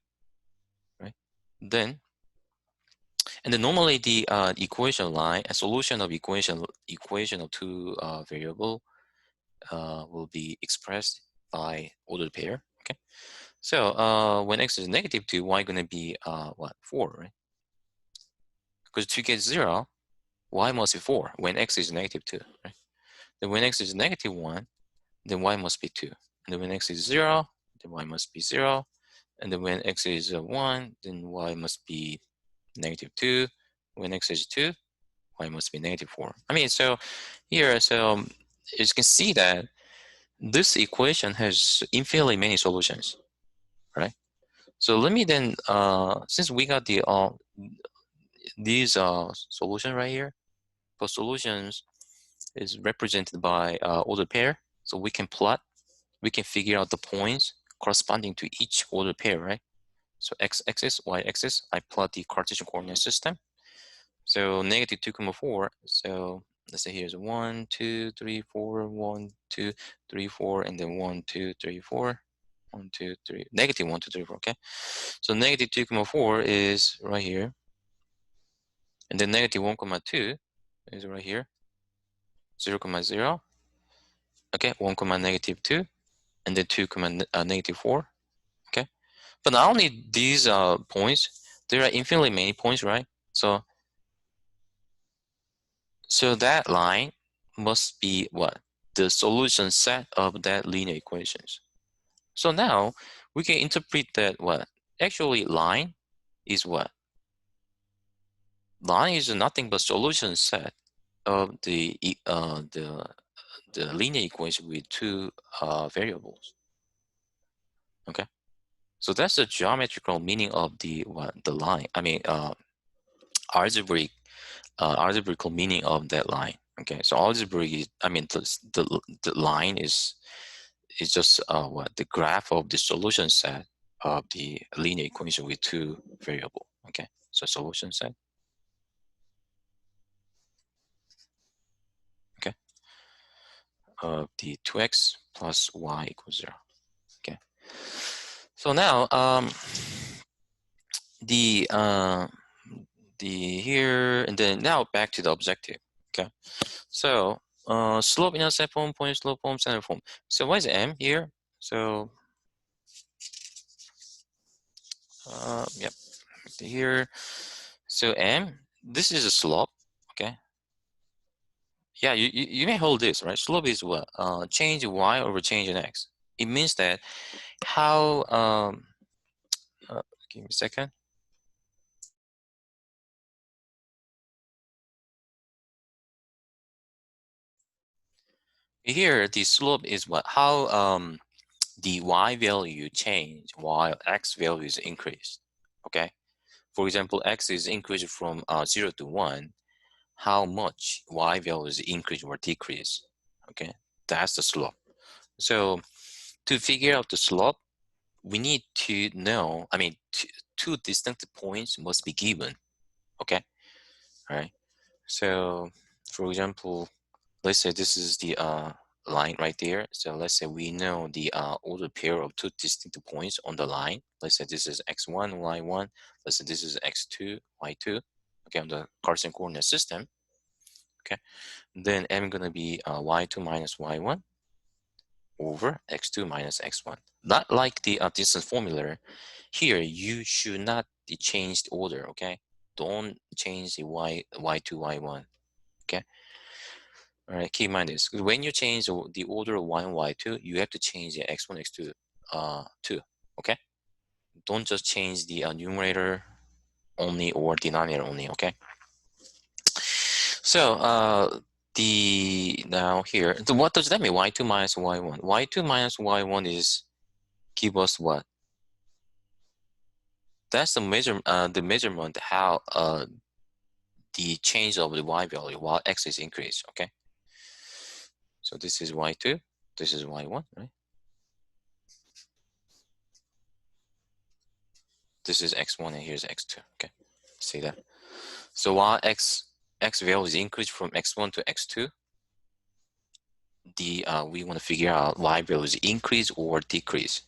right? Then, and then normally the equation line, a solution of equation of two variable will be expressed by ordered pair. Okay. So when x is -2, y gonna be what, 4, right? Because to get 0, y must be 4 when x is -2, right? Then when x is -1, then y must be 2. And then when x is 0, then y must be 0. And then when x is 1, then y must be -2. When x is 2, y must be -4. I mean, so here, so as you can see that this equation has infinitely many solutions, right? So let me then, since we got the these solution right here, the solutions is represented by ordered pair. So we can plot, we can figure out the points corresponding to each ordered pair, right? So x-axis, y-axis, I plot the Cartesian coordinate system. So -2, 4. So let's say here's 1, 2, 3, 4, 1, 2, 3, 4, and then 1, 2, 3, 4. 1, 2, 3, -1, 2, 3, 4. Okay. So -2, 4 is right here. And then -1, 2 is right here. 0, 0. Okay, 1, negative 2, and then 2, negative 4. Okay, but not only these points, there are infinitely many points, right? So that line must be what? The solution set of that linear equations. So now we can interpret that what? Actually, line is what? Line is nothing but solution set of the linear equation with two variables. Okay, so that's the geometrical meaning of the what? The line. I mean, algebraical meaning of that line. Okay, so algebraic is, I mean, the line is just what? The graph of the solution set of the linear equation with two variable. Okay, so solution set. Okay, of the 2x plus y equals 0. Okay, so now the here, and then now back to the objective. Okay, so slope intercept form, point slope form, center form. So what is m here? So yep, here. So m, this is a slope. Okay, yeah, you may hold this, right? Slope is what? Change y over change in x. It means that how give me a second. Here the slope is what? How the y value change while x value is increased. Okay, for example, x is increased from 0 to 1. How much y value is increase or decrease? Okay, that's the slope. So to figure out the slope, we need to know, I mean, two distinct points must be given. Okay, all right. So for example, let's say this is the line right there. So let's say we know the ordered pair of two distinct points on the line. Let's say this is x1, y1. Let's say this is x2, y2. Okay, on the Cartesian coordinate system. Okay, then m gonna be y2 minus y1 over x2 minus x1. Not like the distance formula. Here, you should not change the order. Okay, don't change the y2, y1. Okay. All right, keep in mind this. When you change the order of y and y2, you have to change the x1, x2 too. Okay? Don't just change the numerator only or denominator only. Okay? So now here, what does that mean? y2 minus y1. y2 minus y1 is give us what? That's the measurement how the change of the y value while x is increased. Okay? So this is y2, this is y1, right? This is x1 and here's x2. Okay, see that? So while x value is increased from x1 to x2, we want to figure out y value is increase or decrease.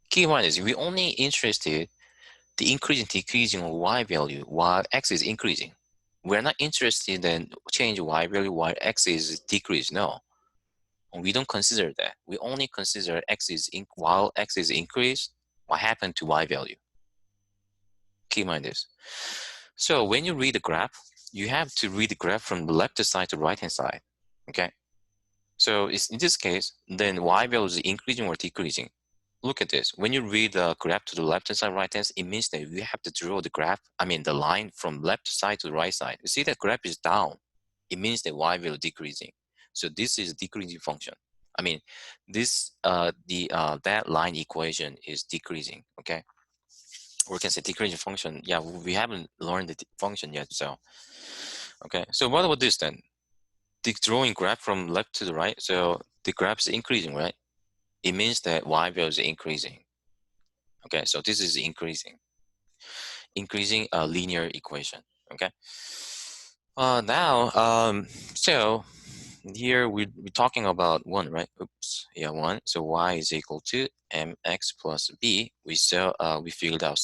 Key one is we only interested the increase and decreasing of y value while x is increasing. We're not interested in change y value while x is decreased. No, we don't consider that. We only consider while x is increased, what happened to y value. Keep in mind this. So when you read the graph, you have to read the graph from the left side to right hand side. Okay. So in this case, then y value is increasing or decreasing. Look at this. When you read the graph to the left hand side, right hand, it means that you have to draw the graph, the line from left side to the right side. You see that graph is down. It means that y value is decreasing. So this is a decreasing function. That line equation is decreasing. Okay. Or we can say decreasing function. Yeah, we haven't learned the function yet. So, okay. So what about this then? The drawing graph from left to the right. So the graph is increasing, right? It means that y value is increasing. Okay, so this is increasing a linear equation. Okay. So here we're talking about 1, right? Oops, yeah, 1. So y is equal to mx plus b. We figured out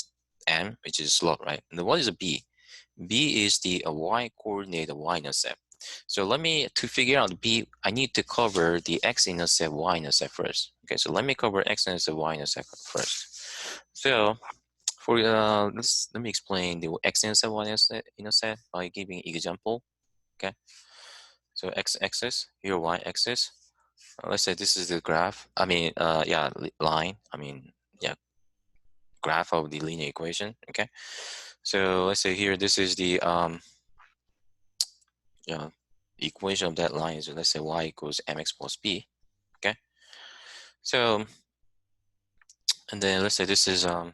m, which is slope, right? And what is a b? B is the y coordinate, y intercept. So to figure out B, I need to cover the x-intercept, y-intercept first. Okay, so let me cover x-intercept, y-intercept first. So for let me explain the x-intercept, y-intercept by giving example. Okay, so x-axis, here y-axis. Let's say this is the graph. I mean, line. I mean, graph of the linear equation. Okay, so let's say here this is the equation of that line is, let's say y equals mx plus b. Okay, so and then let's say this is a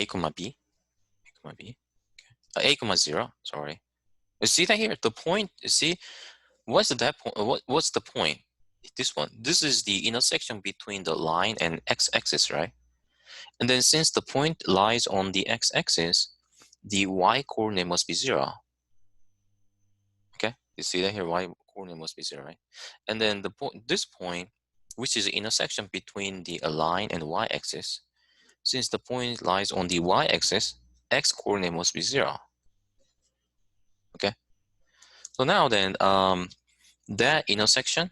comma b, okay. A comma 0. Sorry, you see that here. The point. You see, what's that point? What's the point? This one. This is the intersection between the line and x-axis, right? And then since the point lies on the x-axis, the y-coordinate must be 0. Okay, you see that here, y-coordinate must be 0, right? And then this point, which is the intersection between the line and y-axis, since the point lies on the y-axis, x-coordinate must be 0. Okay, so now then, that intersection,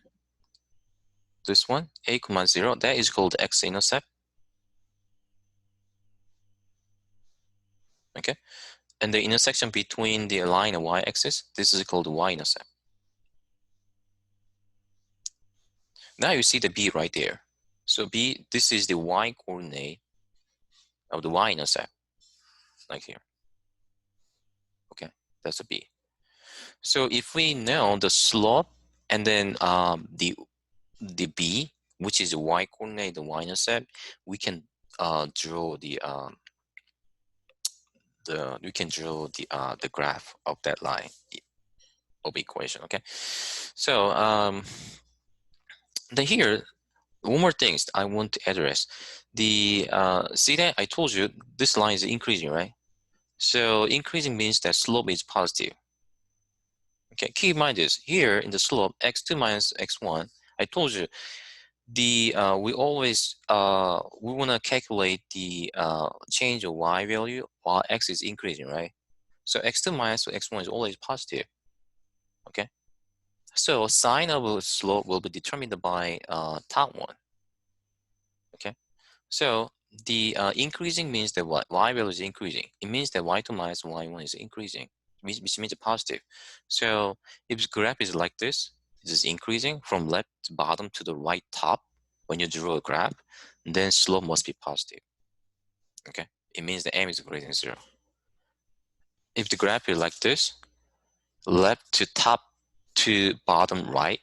this one, a comma 0, that is called x-intercept. Okay, and the intersection between the line and y-axis, this is called y-intercept. Now you see the B right there. So B, this is the y-coordinate of the y-intercept, like here. Okay, that's a B. So if we know the slope and then the B, which is the y-coordinate, the y-intercept, we can draw the graph of that line of equation. Okay, so then here, one more thing I want to address. The see that I told you this line is increasing, right? So increasing means that slope is positive. Okay, keep in mind this. Here in the slope, x2 minus x1, I told you we always we want to calculate the change of y value while x is increasing, right? So x2 minus x1 is always positive. Okay, so sign of a slope will be determined by top one. Okay, so the increasing means that what y value is increasing. It means that y2 minus y1 is increasing, which means positive. So if the graph is like this, it is increasing from left bottom to the right top. When you draw a graph, then slope must be positive. Okay, it means the m is greater than 0. If the graph is like this, left to top to bottom right,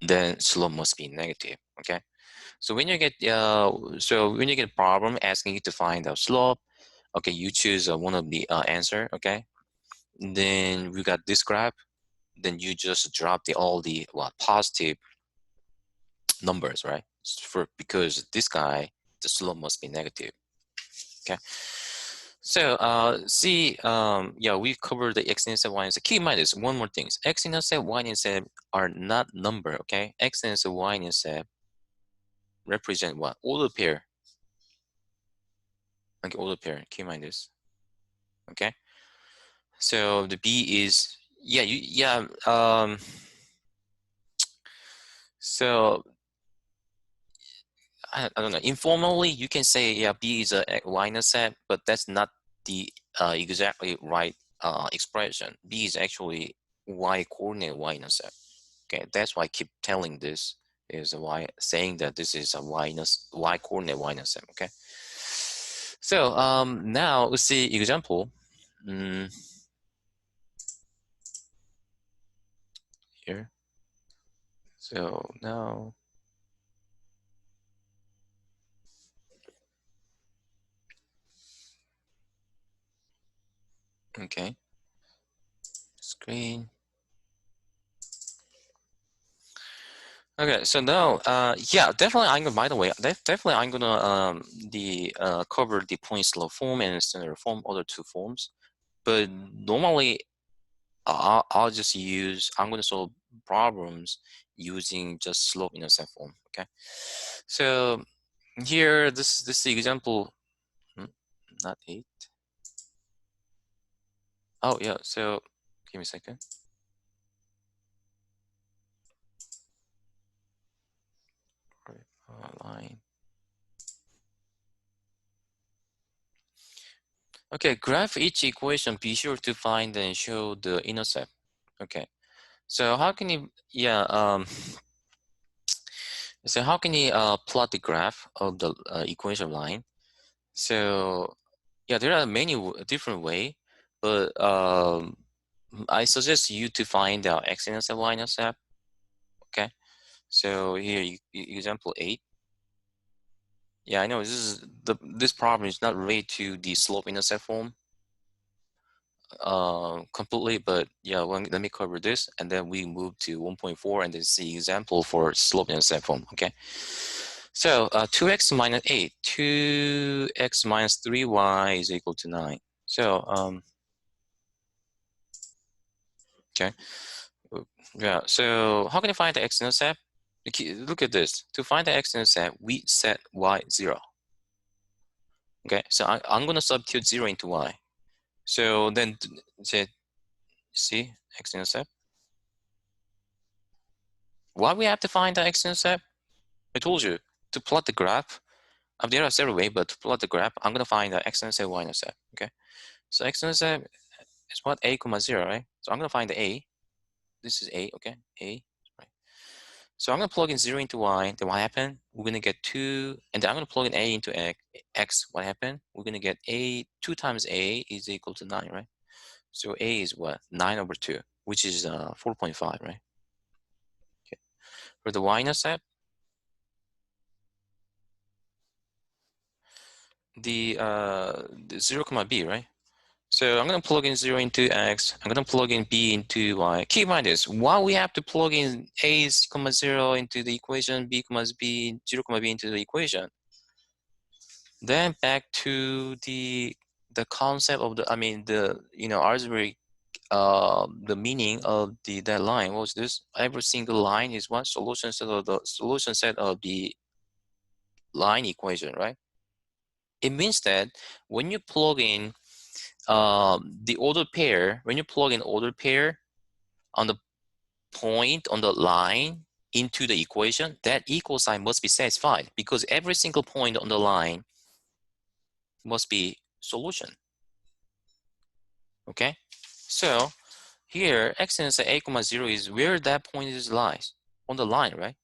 then slope must be negative. Okay, so when you get a problem asking you to find the slope, okay, you choose one of the answer. Okay, then we got this graph. Then you just drop all the positive numbers, right? Because this guy, the slope must be negative. Okay. So we covered the x-intercept, y-intercept. Keep in mind this, one more thing. X-intercept, y-intercept are not number, okay? X-intercept, y-intercept represent what? Order pair. Okay, order pair. Keep in mind this. Okay. So the B is so I don't know. Informally, you can say B is a y-intercept, but that's not the exactly right expression. B is actually y-coordinate y-intercept. Okay, that's why I keep telling this is saying that this is a y-coordinate y-intercept. Okay. So now let's see example. Here. So now. Okay. Screen. Okay, so now, definitely I'm gonna, by the way, definitely I'm gonna cover the point slope form and standard form, other two forms. But normally, I'm gonna solve problems using just slope intercept form. Okay, so here, this is the example, not 8. Oh, yeah. So give me a second. Line. Okay, graph each equation. Be sure to find and show the intercept. Okay. So how can you, yeah, so how can you plot the graph of the equation line? So yeah, there are many different way, but I suggest you to find out x-intercept, y-intercept. Okay. So here, example 8. Yeah, I know this problem is not related to the slope-intercept form completely, but yeah, let me cover this, and then we move to 1.4 and then see example for slope-intercept form. Okay. So 2x minus 8, 2x minus 3y is equal to 9. So okay, yeah. So how can you find the x-intercept? Look at this. To find the x-intercept, we set y 0. Okay, so I'm gonna substitute 0 into y. So then, say, see x-intercept. Why we have to find the x-intercept? I told you to plot the graph. There are several ways, but to plot the graph, I'm gonna find the x-intercept, y-intercept. Okay, so x-intercept is what, a comma 0, right? So I'm gonna find the a. This is a. Okay, a. Right. So I'm gonna plug in 0 into y. Then what happened? We're gonna get 2, and then I'm gonna plug in a into x. What happened? We're gonna get a. 2 times a is equal to 9, right? So a is what? 9 over 2, which is 4.5, right? Okay. For the y-intercept, the 0 comma b, right? So I'm going to plug in 0 into x. I'm going to plug in b into y. Keep in mind this. Why we have to plug in a comma 0 into the equation, b comma b, 0 comma b into the equation. Then back to the concept of the, I mean, the, algebraic, the meaning of that line. What was this? Every single line is what? Solution set of the line equation, right? It means that when you plug in the ordered pair, when you plug in ordered pair on the point on the line into the equation, that equal sign must be satisfied because every single point on the line must be solution. Okay, so here x-intercept a comma 0 is where that point is lies on the line, right?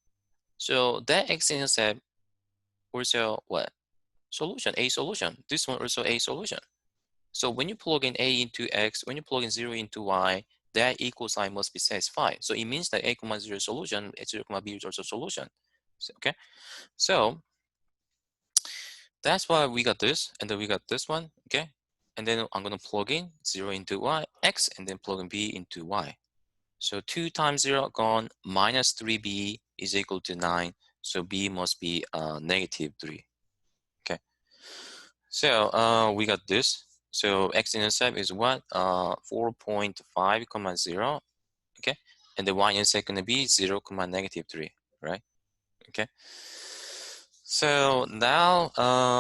So that x-intercept also what? Solution, a solution. This one also a solution. So when you plug in a into x, when you plug in 0 into y, that equal sign must be satisfied. So it means that a comma 0 is solution, 0 comma b is also solution. So, okay, so that's why we got this, and then we got this one, okay? And then I'm gonna plug in 0 into y, x, and then plug in b into y. So 2 times 0 gone, minus 3b is equal to 9. So b must be negative 3. Okay. So we got this. So x-intercept is what? 4.5 comma 0. Okay. And the y-intercept gonna be 0 comma negative 3, right? Okay. So now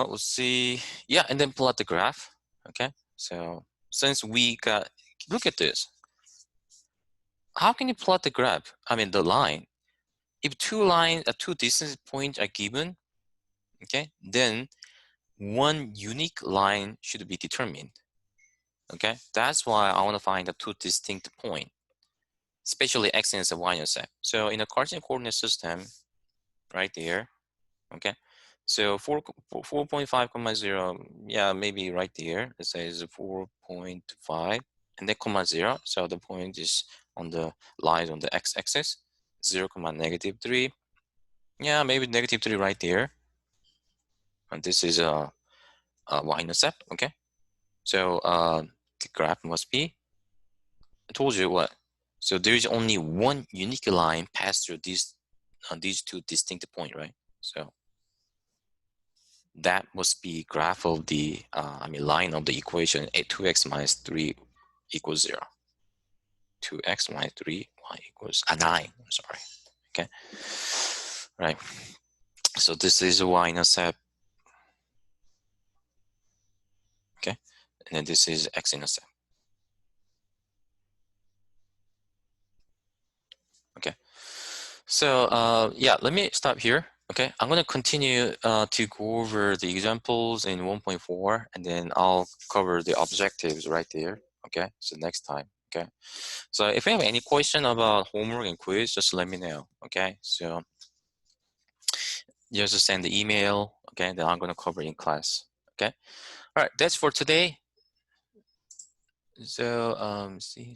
we'll see. Yeah, and then plot the graph. Okay. So since we got, look at this. How can you plot the graph? I mean the line. If two distance points are given, okay, then one unique line should be determined. Okay, that's why I want to find the two distinct points, especially x-intercept, y-intercept. So in a Cartesian coordinate system, right there, okay. So 4.5 comma 0, yeah, maybe right there. It says 4.5 and then comma 0. So the point is on the lies on the x-axis. 0 comma negative 3. Yeah, maybe negative 3 right there. And this is a y-intercept, okay? So the graph must be, I told you what. So there is only one unique line passed through these two distinct points, right? So that must be graph of the, line of the equation 2x minus 3 equals 0. 2x minus 3, y equals 9, I'm sorry, okay? Right, so this is a y-intercept, okay? And then this is x-intercept. So yeah, let me stop here. Okay, I'm going to continue to go over the examples in 1.4, and then I'll cover the objectives right there. Okay, so next time. Okay, so if you have any question about homework and quiz, just let me know. Okay, so just send the email. Okay, then I'm going to cover in class. Okay, all right, that's for today. So see.